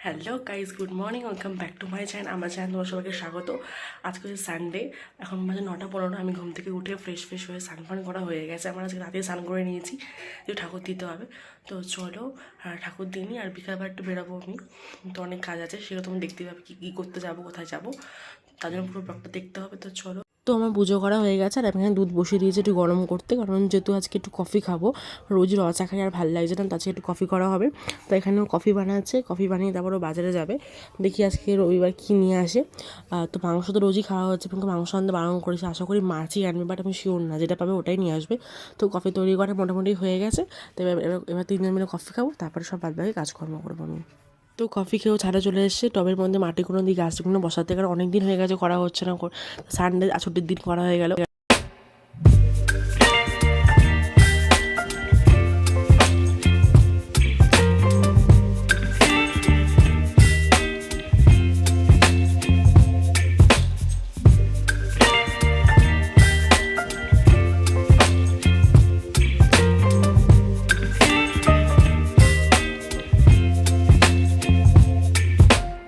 Hello guys, good morning, welcome back to my channel. আমার channel তোমার সবাইকে স্বাগত। আজকে হচ্ছে সানডে, এখন মাঝে 9:15। আমি ঘুম থেকে উঠে ফ্রেশ হয়ে স্নান ফান করা হয়ে গেছে। আমার আজকে রাতে স্নান করে নিয়েছি, যে ঠাকুর দিতে হবে। তো চলো ঠাকুর দিই নি, আর বিকালবার একটু বেরোবো আমি। তো অনেক কাজ আছে, সেটা তুমি দেখতে পাবে কী করতে যাবো, কোথায় যাবো, তার জন্য পুরো ব্লগটা দেখতে হবে। তো চলো। তো আমার পুজো করা হয়ে গেছে, আর আমি এখানে দুধ বসিয়ে দিয়েছি একটু গরম করতে, কারণ যেহেতু আজকে একটু কফি খাবো। রোজ র চা খাই আর ভালো লাগছে না, তাছাড়া একটু কফি করা হবে। তো এখানেও কফি বানাচ্ছে, কফি বানিয়ে তারপরও বাজারে যাবে। দেখি আজকে রবিবার কী নিয়ে আসে। তো মাংস তো রোজই খাওয়া হচ্ছে, কিন্তু মাংস আনতে বারণ করেছে। আশা করি মাছই আনবে, বাট আমি শিওর না, যেটা পাবে ওটাই নিয়ে আসবে। তো কফি তৈরি করা মোটামুটি হয়ে গেছে। তো এবার 3 জন মিলে কফি খাবো, তারপরে সব বাদবাকি কাজকর্ম করবো আমি। তো কফি খেয়েও ছাড়া চলে এসেছে, টবের মধ্যে মাটিগুলো দিয়ে গাছগুলো বসাতে, কারণ অনেক দিন হয়ে গেছে করা হচ্ছে না। সানডে ছুটির দিন করা হয়ে গেল।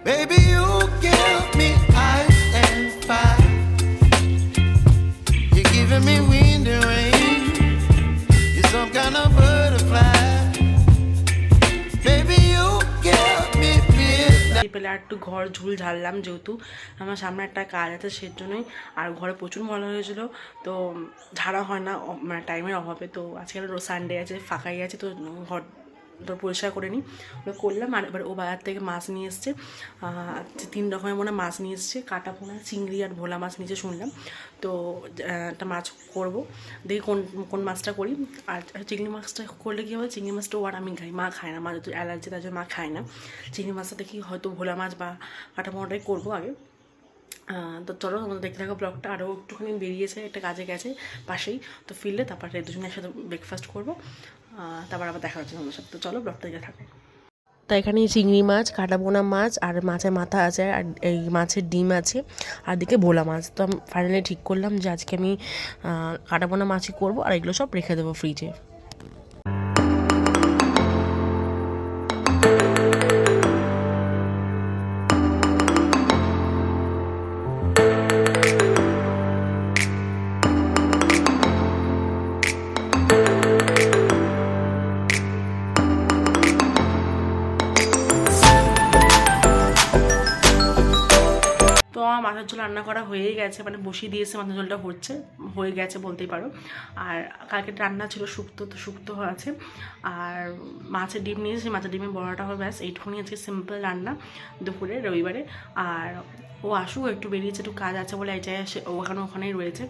Baby, you give me ice and fire. You're giving me wind and rain. You're some kind of butterfly. Baby, you give me midnight. পেলে আর একটু ঘর ঝুল ঝাড়লাম, যেহেতু আমার সামনে একটা কাজ আছে সেজন্যই। আর ঘরে প্রচুর ময়লা হয়েছিল, তো ঝাড়া হয় না, মানে টাইমের অভাবে। তো আজকে সানডে আছে, ফাঁকাই আছে, তো ঘর তো পরিষ্কার করে নিই, ওটা করলাম। আর এবার ও বাজার থেকে মাছ নিয়ে এসছে, 3 রকমের মনে মাছ নিয়ে এসছে, কাটা পোনা, চিংড়ি আর ভোলা মাছ নিচে শুনলাম। তো একটা মাছ করবো, দেখি কোন কোন মাছটা করি। আর চিংড়ি মাছটা করলে কী হবে, চিংড়ি মাছটা আর আমি খাই, মা খায় না, মা যেহেতু অ্যালার্জি, তার জন্য মা খায় না। চিংড়ি মাছটা দেখি হয়তো ভোলা মাছ বা কাটা পোনাটাই করবো আগে। তো চলো আমাদের দেখতে থাকো ব্লগটা। আরও একটুখানি বেরিয়েছে, একটা কাজে গেছে পাশেই, তো ফিরলে তারপরে দুজনে একসাথে ব্রেকফাস্ট করবো, তারপর আবার দেখা হচ্ছে তোমাদের সাথে। তো চলো ব্লগটা দেখে থাকো। তাই এখানে চিংড়ি মাছ, কাটাপোনা মাছ, আর মাছের মাথা আছে, আর এই মাছের ডিম আছে, আর দিকে ভোলা মাছ। তো আমি ফাইনালি ঠিক করলাম যে আজকে আমি কাটাপোনা মাছই করবো, আর এগুলো সব রেখে দেবো ফ্রিজে। তো আমার মাথার ঝোল রান্না করা হয়েই গেছে, মানে বসিয়ে দিয়েছে, মাথার ঝোলটা হয়ে গেছে বলতেই পারো। আর কালকে রান্না ছিল শুক্তো, তো শুক্তো আছে। আর মাছের ডিম নিয়েছি, মাছের ডিমের বড়াটা হবে, ব্যাস এইটুকুনি আজকে সিম্পল রান্না দুপুরে রবিবারে। আর ও আসুক, একটু বেরিয়েছে, একটু কাজ আছে বলে এই জায়গায় ওখানেই রয়েছে।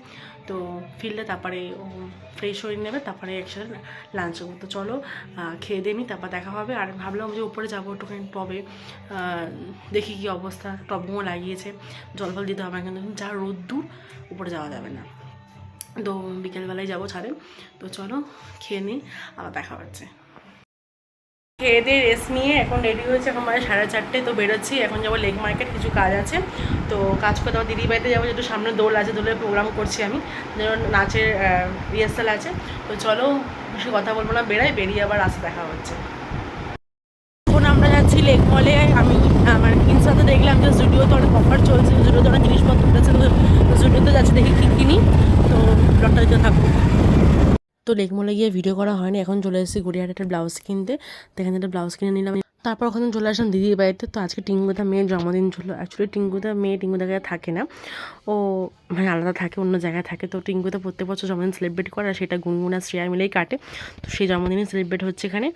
তো ফিরলে তারপরে ও ফ্রেশ হয়ে নেবে, তারপরে একসাথে লাঞ্চ করবো। তো চলো খেয়ে দিয়ে নিই, তারপর দেখা হবে। আর ভাবলাম যে উপরে যাবো একটুখানি টবে, দেখি কী অবস্থা। টবগুলো লাগিয়েছে, জল ফল দিতে হবে, কিন্তু যা রোদ্দুর, উপরে যাওয়া যাবে না। তো বিকেলবেলায় যাবো ছাদে। তো চলো খেয়ে নিই, আবার দেখা হচ্ছে। খেয়ে দিয়ে রেস্ট নিয়ে এখন রেডি হয়েছে, এখন মানে 4:30। তো বেরোচ্ছি, এখন যাবো লেক মার্কেট, কিছু কাজ আছে। তো কাজ করতে আমার দিদি বাড়িতে যাবো, যেহেতু সামনে দোল আছে, দোলের প্রোগ্রাম করছি আমি, যেন নাচের রিহার্সাল আছে। তো চলো বেশি কথা বলবো না, বেরিয়ে আবার রাস্তা দেখা হচ্ছে। এখন আমরা যাচ্ছি লেক মলে। আমি আমার ইনস্টাতে দেখলাম যে জুডিওতে অনেক অফার চলছে, জুডিওতে অনেক জিনিসপত্র উঠেছে, তো জুডিওতে যাচ্ছি, দেখি কী কিনি। তো ব্লগটা দিতে থাকবো। তো লেক মলে গিয়ে ভিডিও করা হয়নি, এখন চলে এসেছি গড়িয়াহাট একটা ব্লাউজ কিনতে। তো এখানে একটা ব্লাউজ কিনে নিলাম, তারপর ওখানে চলে আসলাম দিদির বাড়িতে। তো আজকে টিঙ্গুদা মেয়ের জন্মদিন ছিল। অ্যাকচুয়ালি টিঙ্গুদা মেয়ে টিঙ্গুদা জায়গায় থাকে না, ও মানে আলাদা থাকে, অন্য জায়গায় থাকে। তো টিঙ্গুদা প্রত্যেক বছর জন্মদিন সেলিব্রেট করে, আর সেটা গুনগুনা শ্রেয়া মিলেই কাটে। তো সেই জন্মদিনই সেলিব্রেট হচ্ছে এখানে।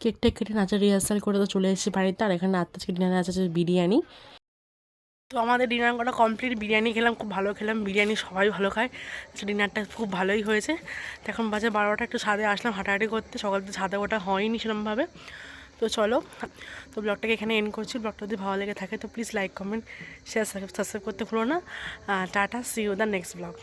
কেকটা কেটে নাচের রিহার্সাল করে তো চলে এসেছি বাড়িতে। আর এখানে আজকে ডিনারে আছে বিরিয়ানি। তো আমাদের ডিনার করা কমপ্লিট, বিরিয়ানি খেলাম, খুব ভালো খেলাম বিরিয়ানি, সবাই ভালো খায়। ডিনারটা খুব ভালোই হয়েছে। তো এখন বাজে 12টা, একটু ছাদে আসলাম হাঁটাহাঁটি করতে, সকাল থেকে ছাদে ওটা হয়নি সেরকমভাবে। তো চলো, তো ব্লগটাকে এখানে এন্ড করছি। ব্লগটা যদি ভালো লেগে থাকে তো please like comment share subscribe করতে ভুলো না। Tata, see you the next blog.